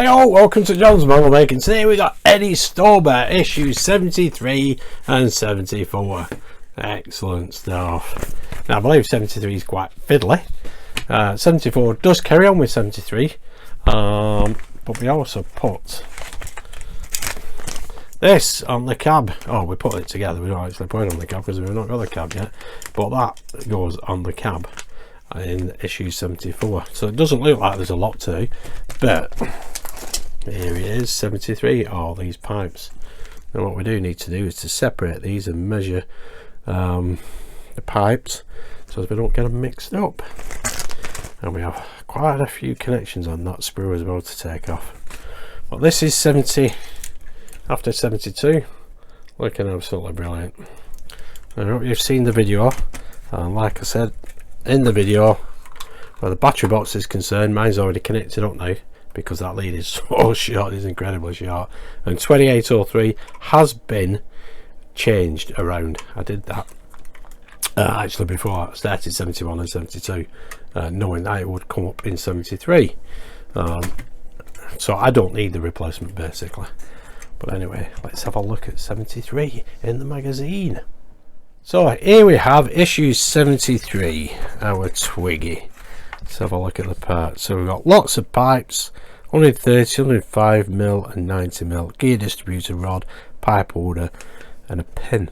Hey all, welcome to John's Model Making. Today we got Eddie Stobart issues 73 and 74. Excellent stuff. Now I believe 73 is quite fiddly. 74 does carry on with 73, but we also put this on the cab. Oh, we put it together, we don't actually put it on the cab because we've not got the cab yet, but that goes on the cab in issue 74. So it doesn't look like there's a lot to, but here it is, 73, all these pipes. Now what we do need to do is to separate these and measure the pipes so that we don't get them mixed up. And we have quite a few connections on that sprue as well to take off. But this is 70 after 72, looking absolutely brilliant. I hope you've seen the video, and like I said in the video, where the battery box is concerned, mine's already connected up now because that lead is so short, it's incredibly short, and 2803 has been changed around. I did that actually before I started 71 and 72, knowing that it would come up in 73, so I don't need the replacement basically. But anyway, let's have a look at 73 in the magazine. So here we have issue 73, our Twiggy. Let's have a look at the parts. So we've got lots of pipes, 130, 105mm and 90mm, gear distributor rod, pipe holder and a pin.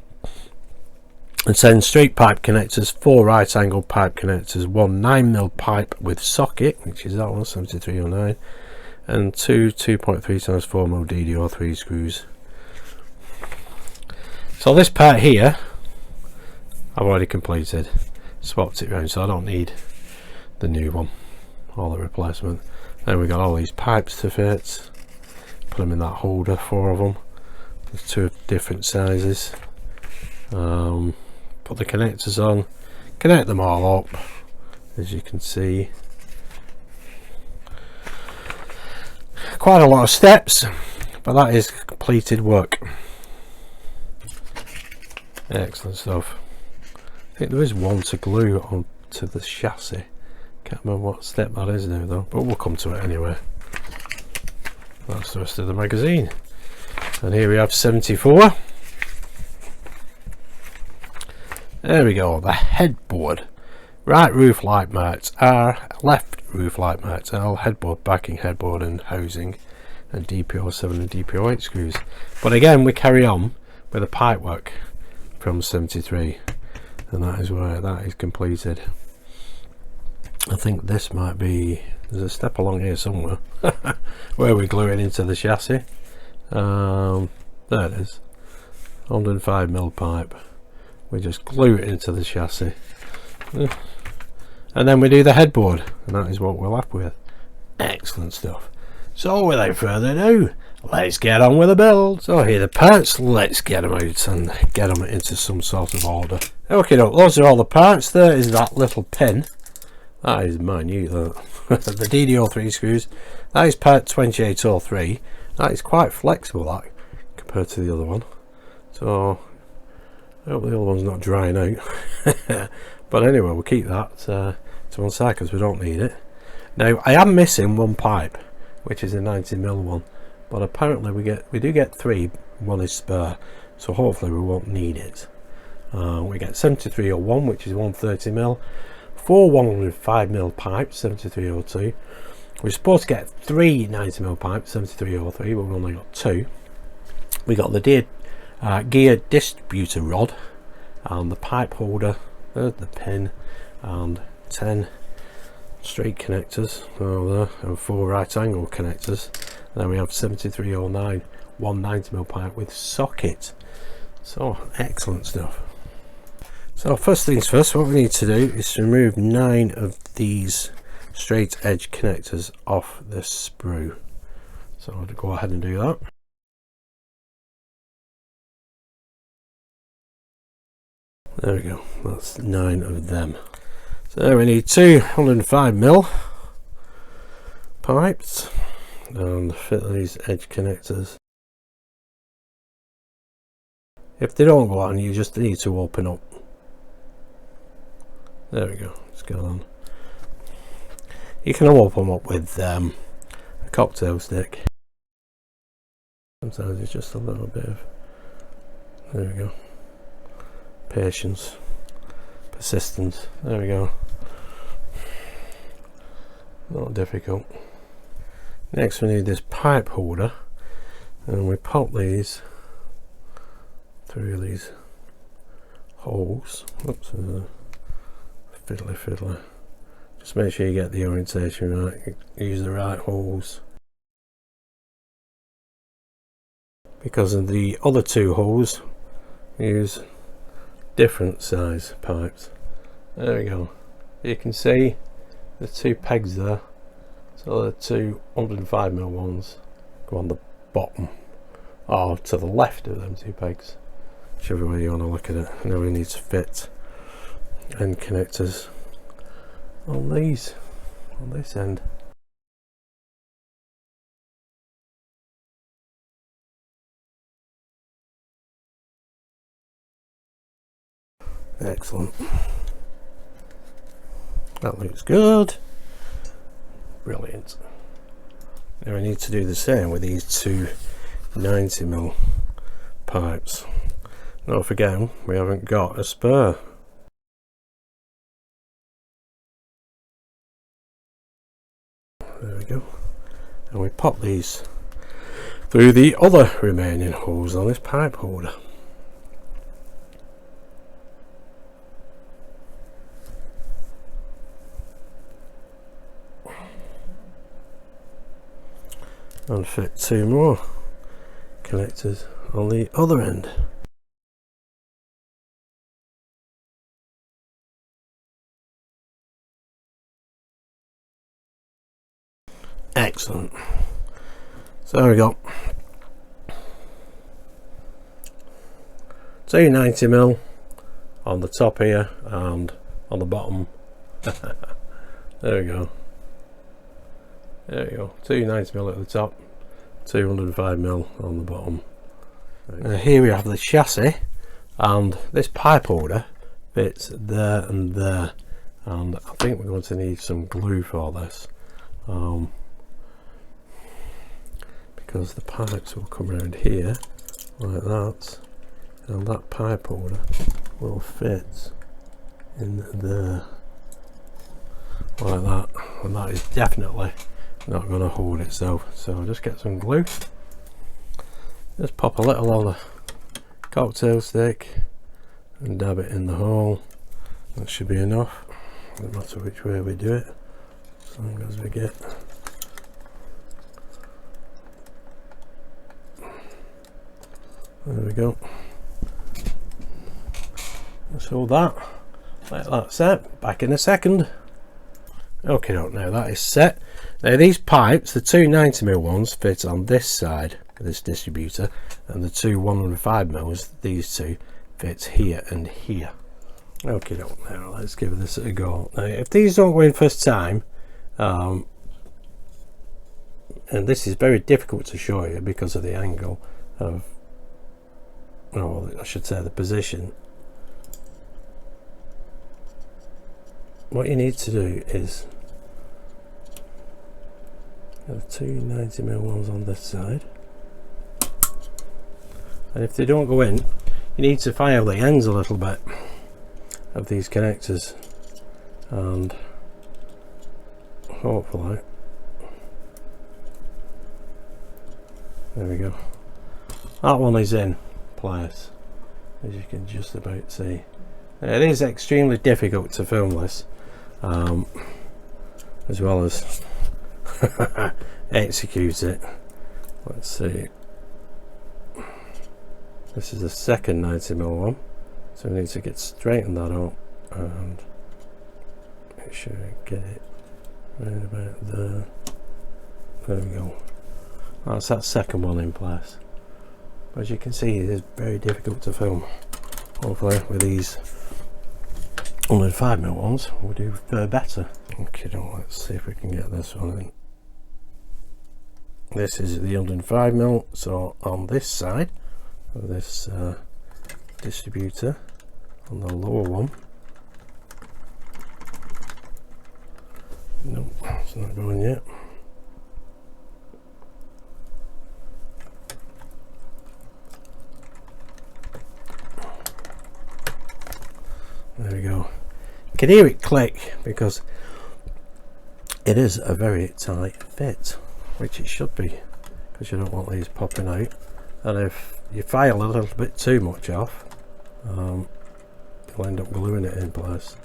And 10 straight pipe connectors, 4 right angle pipe connectors, 1 9mm pipe with socket, which is that one, 7309, and 2 2.3x4mm DDO3 screws. So this part here I've already completed, swapped it around, so I don't need the new one or the replacement. Then we got all these pipes to fit, put them in that holder, 4 of them. There's 2 different sizes. Put the connectors on, connect them all up, as you can see. Quite a lot of steps, but that is completed work. Excellent stuff. I think there is one to glue onto the chassis. Can't remember what step that is now though, but we'll come to it anyway. That's the rest of the magazine. And here we have 74. There we go, the headboard. Right roof light mats R, left roof light mats L, headboard, backing headboard and housing, and DPO7 and DPO8 screws. But again, we carry on with the pipe work from 73, and that is where that is completed. I think this might be, there's a step along here somewhere where we glue it into the chassis. There it is, 105mm pipe. We just glue it into the chassis, and then we do the headboard, and that is what we're left with. Excellent stuff. So without further ado, let's get on with the build. So here are the parts, let's get them out and get them into some sort of order. Okay, those are all the parts. There is that little pin. That is minute, that. The DDO3 screws. That is part 2803. That is quite flexible, that, compared to the other one. So I hope the other one's not drying out. But anyway, we'll keep that to one side because we don't need it. Now I am missing one pipe, which is a 90mm one, but apparently we do get 3. One is spare, so hopefully we won't need it. We get 7301, which is 130mm, 4 105mm pipes, 7302. We're supposed to get 3 90mm pipes, 7303, but we've only got 2. We got the gear distributor rod and the pipe holder, the pin, and 10 straight connectors over there, and 4 right angle connectors. And then we have 7309, 1 90mm pipe with socket. So excellent stuff. So first things first, what we need to do is to remove 9 of these straight edge connectors off the sprue. So I'll go ahead and do that. There we go, that's 9 of them. So we need 2 105mm pipes and fit these edge connectors. If they don't go on, you just need to open up. There we go, it's gone on. You can open them up with a cocktail stick. Sometimes it's just a little bit of, there we go, patience, persistence, there we go, not difficult. Next we need this pipe holder, and we pop these through these holes. Oops, there's a fiddler. Just make sure you get the orientation right, use the right holes. Because of the other two holes, use different size pipes. There we go. You can see the two pegs there. So the two 105mm ones go on the bottom, or to the left of them two pegs. Whichever way you want to look at it. Now we need to fit end connectors on these, on this end. Excellent. That looks good. Brilliant. Now I need to do the same with these two 90mm pipes. Not forgetting we haven't got a spare. There we go. And we pop these through the other remaining holes on this pipe holder. And fit two more connectors on the other end. Excellent. So there we go. Two 90mm on the top here and on the bottom. There we go. There we go. Two 90mm at the top, 205mm on the bottom. Here we have the chassis, and this pipe holder fits there and there, and I think we're going to need some glue for this, because the pipes will come around here like that, and that pipe holder will fit in there like that, and that is definitely not going to hold itself. So I'll just get some glue, just pop a little on the cocktail stick and dab it in the hole. That should be enough, no matter which way we do it, as long as we get there we go. Let's hold that, let that set, back in a second. Okay, now that is set. Now these pipes, the two 90mm ones fit on this side of this distributor, and the two 105mm, these two, fit here and here. Okay, now let's give this a go. Now if these don't go in first time, and this is very difficult to show you because of the angle of, well, I should say the position. What you need to do is the two 90mm ones on this side, and if they don't go in, you need to file the ends a little bit of these connectors, and hopefully, there we go, that one is in place, as you can just about see. It is extremely difficult to film this, as well as execute it. Let's see, this is the second 90mm one, so we need to get straighten that up and make sure I get it right about there. There we go. That's that second one in place. But as you can see, it is very difficult to film. Hopefully with these 105mm ones we'll do better. Okay, now let's see if we can get this one in. This is the 105mm, so on this side of this distributor, on the lower one, nope, it's not going yet. can hear it click because it is a very tight fit, which it should be, because you don't want these popping out. And if you file a little bit too much off, you'll end up gluing it in place.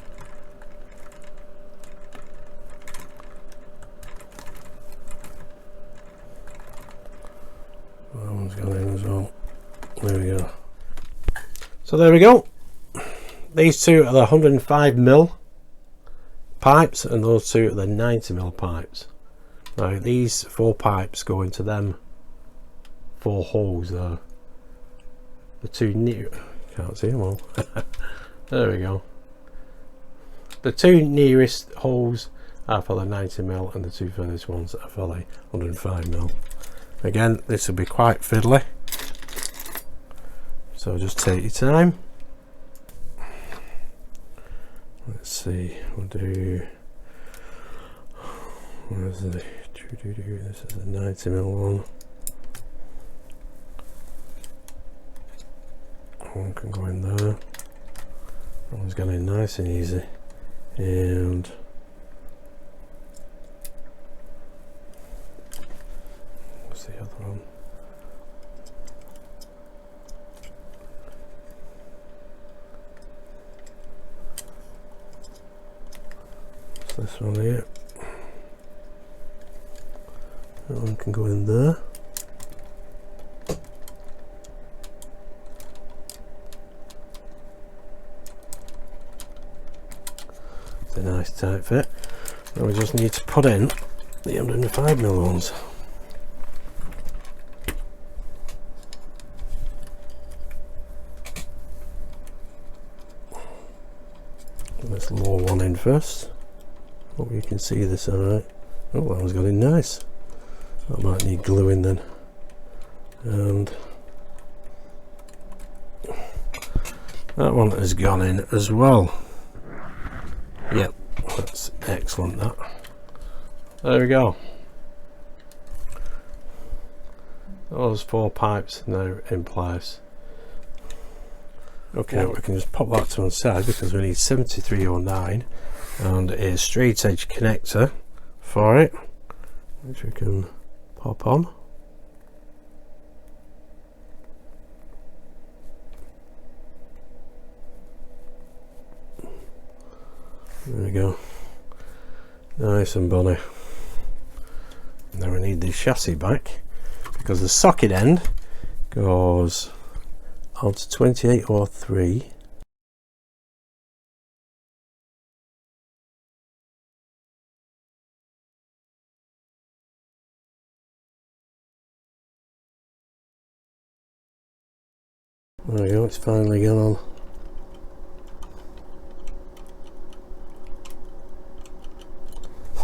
That one's gone in as well. There we go. So there we go. These two are the 105mm pipes, and those two are the 90mm pipes. Now these 4 pipes go into them 4 holes there. The 2 near, can't see them all. There we go. The 2 nearest holes are for the 90mm, and the 2 furthest ones are for the 105mm. Again, this will be quite fiddly, so just take your time. Let's see, we'll do, where's the, this is the 90mm one. One can go in there. That one's going in nice and easy. And what's the other one? This one here, that one can go in there. It's a nice tight fit. Now we just need to put in the 105mm ones. Let's lower one in first. Hope you can see this alright. Oh, that one's got in nice. That might need gluing then. And that one has gone in as well. Yep, that's excellent that. There we go. Those 4 pipes now in place. Okay, we can just pop that to one side because we need 7309 and a straight edge connector for it, which we can pop on. There we go, nice and bonny. Now we need the chassis back because the socket end goes onto 2803. There we go, it's finally gone on.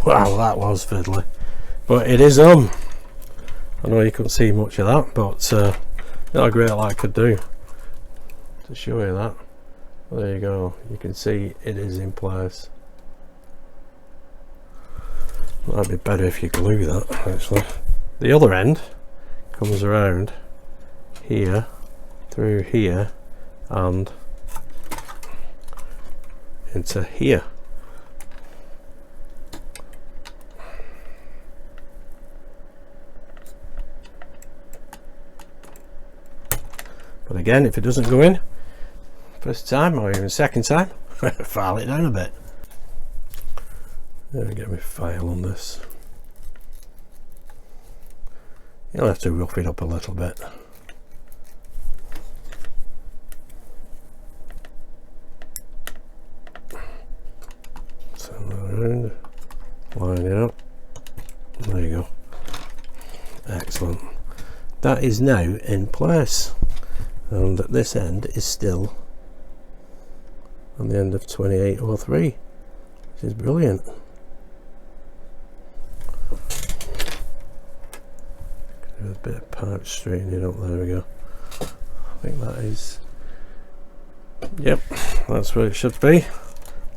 Wow, that was fiddly. But it is I know you couldn't see much of that, but not a great lot I could do to show you that. There you go, you can see it is in place. Might be better if you glue that actually. The other end comes around here, through here, and into here. But again, if it doesn't go in first time or even second time, file it down a bit. Let me get my file on this. You'll have to rough it up a little bit. Turn that around, line it up. There you go. Excellent. That is now in place. And this end is still on the end of 2803, which is brilliant. Do a bit of pipe straightening up. There we go. I think that is, yep, that's where it should be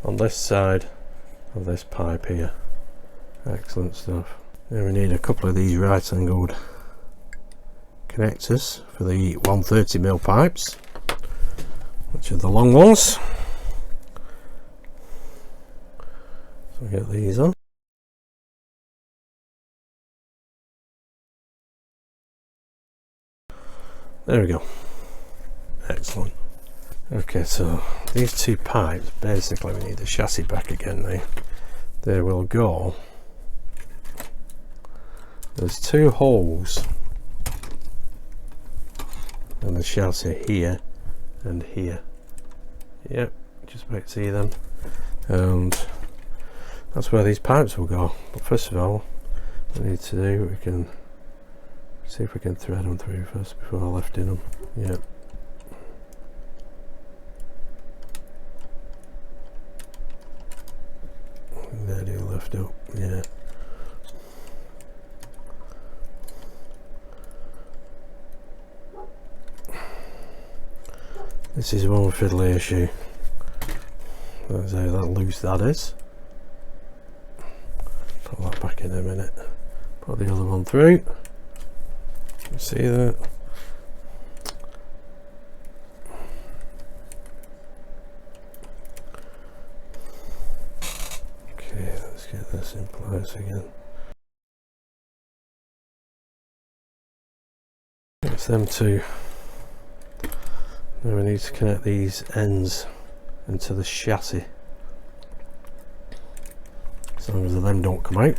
on this side of this pipe here. Excellent stuff. Now we need a couple of these right angled connectors for the 130mm pipes, which are the long ones. So get these on. There we go. Excellent. Okay, so these two pipes, basically we need the chassis back again now. They will go. There's two holes in the chassis here and here. Yep, just about to see them. And that's where these pipes will go. But first of all, we need to do, we can see if we can thread them through first before lifting them. Yep. They do lift up, yeah. This is one fiddly issue. That's how that loose that is. Put that back in a minute. Put the other one through. You see that? Okay, let's get this in place again. It's them two. Now we need to connect these ends into the chassis, as long as them don't come out.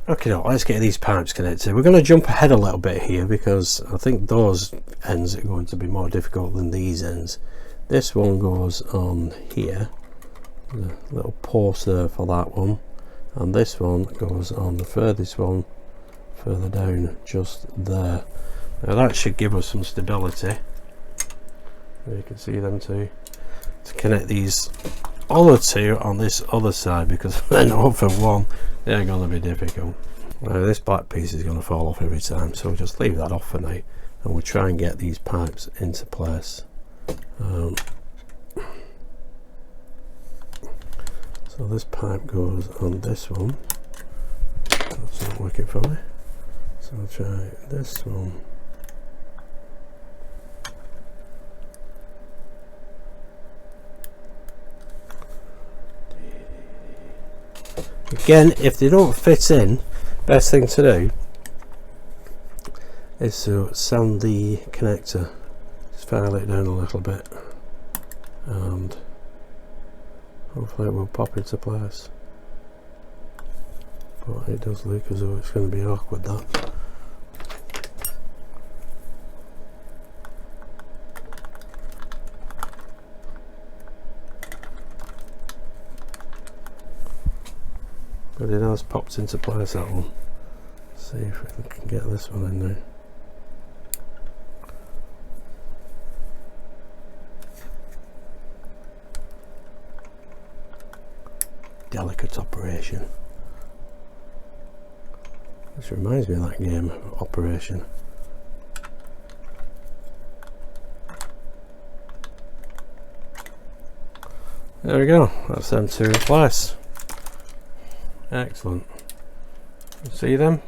Okay, now let's get these pipes connected. We're going to jump ahead a little bit here because I think those ends are going to be more difficult than these ends. This one goes on here, there's a little post there for that one, and this one goes on the furthest one further down, just there. Now that should give us some stability. You can see them two, to connect these other two on this other side, because they're not for one, they're going to be difficult. Now this black piece is going to fall off every time, so we'll just leave that off for now and we'll try and get these pipes into place. So this pipe goes on this one. That's not working for me, so I'll try this one. Again, if they don't fit in, best thing to do is to sand the connector, just file it down a little bit, and hopefully it will pop into place. But it does look as though it's going to be awkward, that. But it has popped into place, that one. Let's see if we can get this one in there. Delicate operation. This reminds me of that game, Operation. There we go, that's them two in place. Excellent. See them?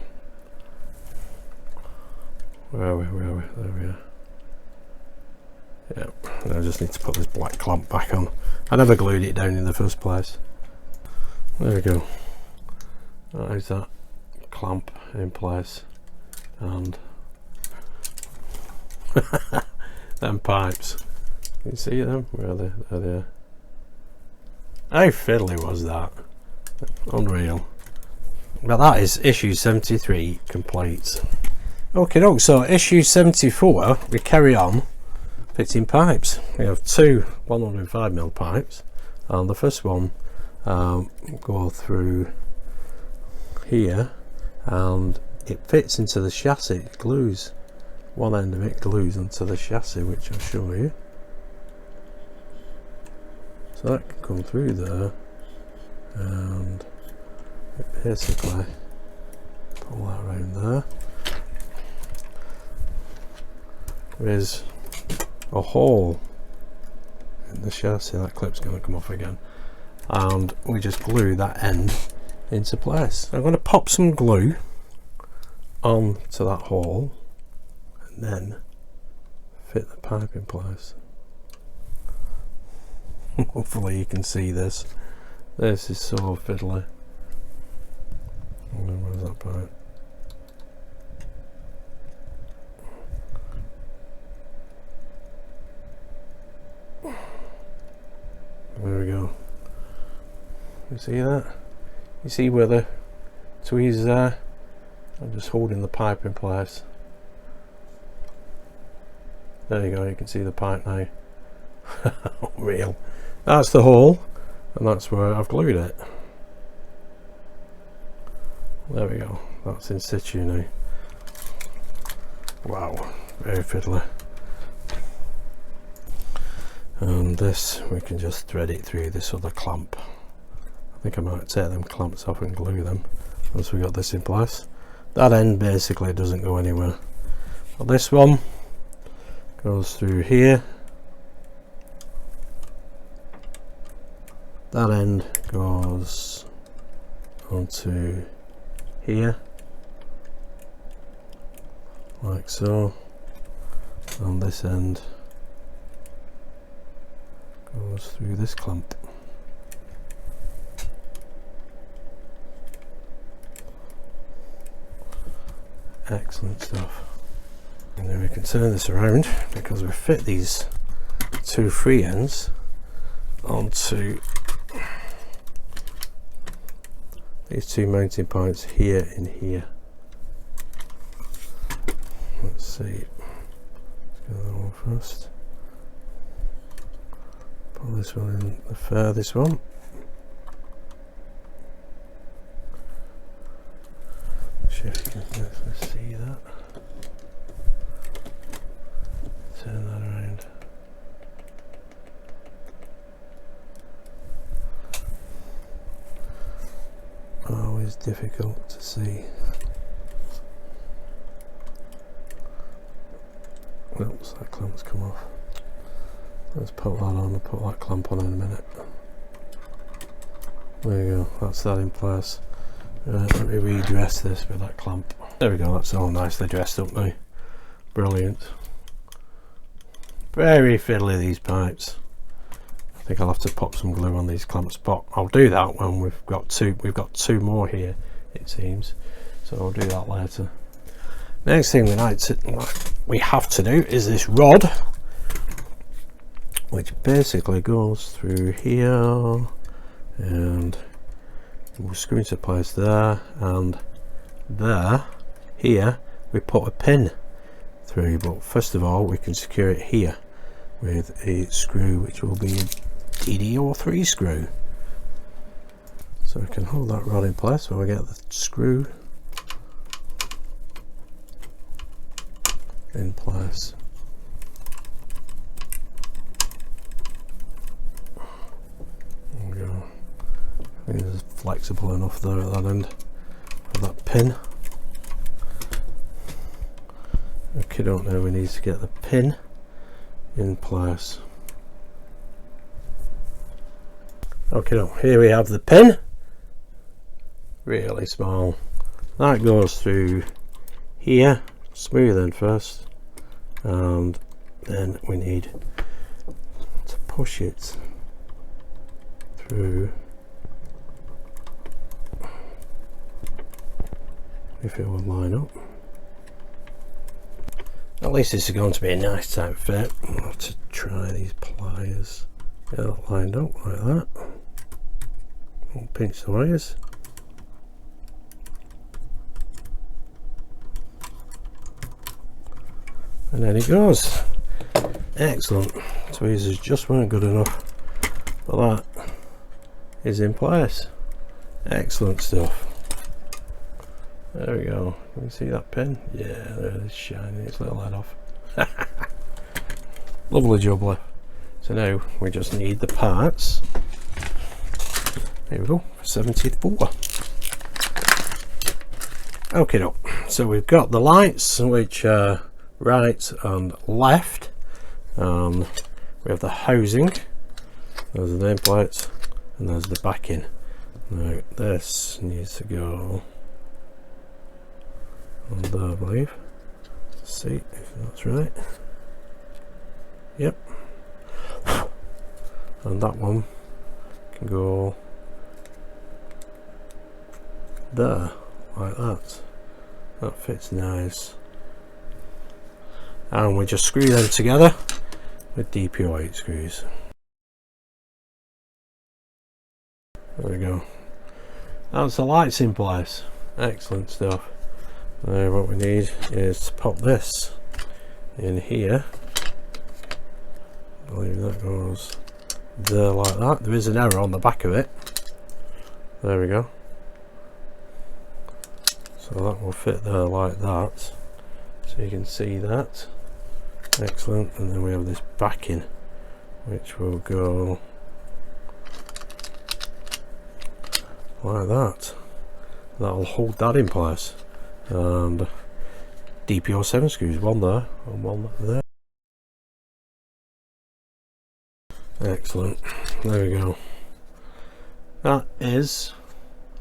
Where are we? Where are we? There we are. Yep. I just need to put this black clamp back on. I never glued it down in the first place. There we go. That is that clamp in place, and them pipes. Can you see them? Where are they? There they are. How fiddly was that? Unreal. But that is issue 73 complete. Okay, so issue 74, we carry on fitting pipes. We have two 105mm pipes, and the first one go through here, and it fits into the chassis. It glues, one end of it glues onto the chassis, which I'll show you. So that can come through there, and basically pull that around there. There is a hole in the chassis. That clip's going to come off again, and we just glue that end into place. I'm going to pop some glue onto that hole and then fit the pipe in place. Hopefully you can see this. This is so fiddly. Where's that pipe? There we go. You see that? You see where the tweezers are? I'm just holding the pipe in place. There you go, you can see the pipe now. Real. That's the hole, and that's where I've glued it. There we go, that's in situ now. Wow, very fiddly. And this, we can just thread it through this other clamp. I think I might take them clamps off and glue them once we got this in place. That end basically doesn't go anywhere. Well, this one goes through here. That end goes onto here, like so, and this end goes through this clamp. Excellent stuff. And then we can turn this around because we fit these two free ends onto these two mounting points here and here. Let's see. Let's go that one first. Pull this one in the furthest one. See if you can actually see that. Turn that around. Always difficult to see. Oops, that clamp's come off. Let's put that on and put that clamp on in a minute. There you go, that's that in place. Let me redress this with that clamp. There we go, that's all nicely dressed up now. Brilliant. Very fiddly, these pipes. I think I'll have to pop some glue on these clamps, but I'll do that when we've got two more here, it seems. So I'll do that later. Next thing we have to do is this rod, which basically goes through here, and we'll screw into place there, and there. Here we put a pin through, but first of all we can secure it here with a screw, which will be a DD03 screw. So we can hold that rod in place when we get the screw in place. There we go. I think it's flexible enough there at that end for that pin. Okay, don't know, we need to get the pin in place. Okay, here we have the pin, really small. That goes through here, smooth end first, and then we need to push it through, if it will line up. At least this is going to be a nice tight fit. I'll have to try these pliers. Get that lined up like that. We'll pinch the wires. And then it goes. Excellent. Tweezers just weren't good enough, but that is in place. Excellent stuff. There we go. Can you see that pin? Yeah, there it is, shining its little head off. Lovely jubbly. So now we just need the parts. There we go, 74. Okay, so we've got the lights, which are right and left. We have the housing. There's the nameplates, and there's the backing. Now this needs to go on there, I believe. Let's see if that's right. Yep. And that one can go there, like that. That fits nice. And we just screw them together with DPO8 screws. There we go. That's the lights in place. Excellent stuff. Now what we need is to pop this in here. I believe that goes there like that. There is an error on the back of it. There we go. So that will fit there like that. So you can see that. Excellent. And then we have this backing, which will go like that. That'll hold that in place. And DPO7 screws, one there and one there. Excellent. There we go. That is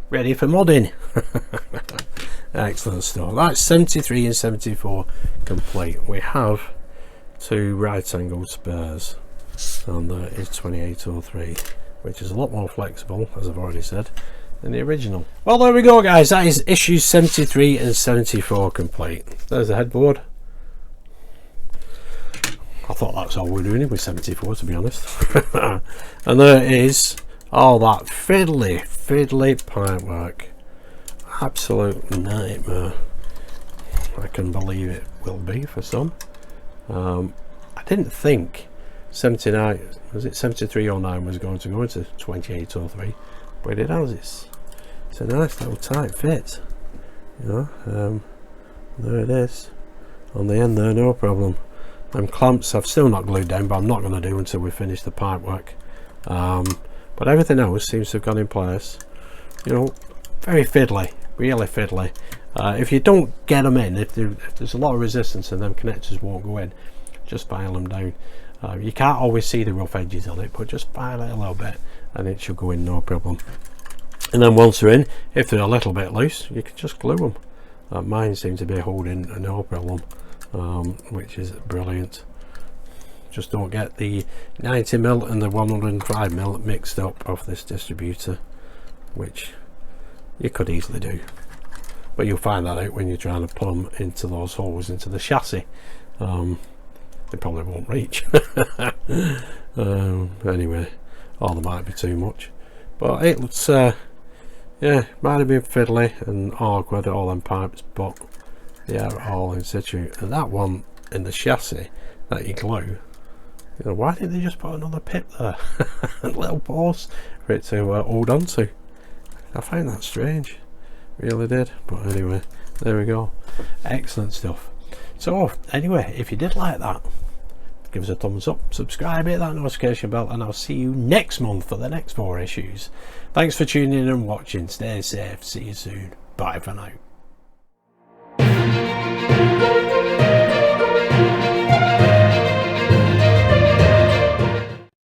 ready for modding. Excellent stuff. That's 73 and 74 complete. We have two right angle spares, and there is 2803, which is a lot more flexible, as I've already said, than the original. Well, there we go, guys. That is issues 73 and 74 complete. There's the headboard. I thought that's all we're doing with 74, to be honest. And there is all that fiddly pipework. Absolute nightmare. I can believe it will be for some. I didn't think 79, was it 7309 was going to go into 2803, but it has. It's a nice little tight fit, you know. There it is on the end there, no problem. Them clamps I've still not glued down, but I'm not going to do until we finish the pipework. But everything else seems to have gone in place. You know, very fiddly, really fiddly. If you don't get them in, if there's a lot of resistance and them connectors won't go in, just file them down. You can't always see the rough edges on it, but just file it a little bit and it should go in, no problem. And then once they're in, if they're a little bit loose, you can just glue them. Mine seem to be holding no problem, which is brilliant. Just don't get the 90mm and the 105mm mixed up off this distributor, which you could easily do, but you'll find that out when you're trying to pull them into those holes into the chassis. They probably won't reach. Anyway, or there might be too much, but it looks yeah, might have been fiddly and awkward, all them pipes, but they are all in situ. And that one in the chassis that you glue, you know, why didn't they just put another pip there? A little post for it to hold on to. I found that strange, really did. But anyway, there we go. Excellent stuff. So anyway, if you did like that, give us a thumbs up, subscribe, hit that notification bell, and I'll see you next month for the next 4 issues. Thanks for tuning in and watching. Stay safe, see you soon, bye for now.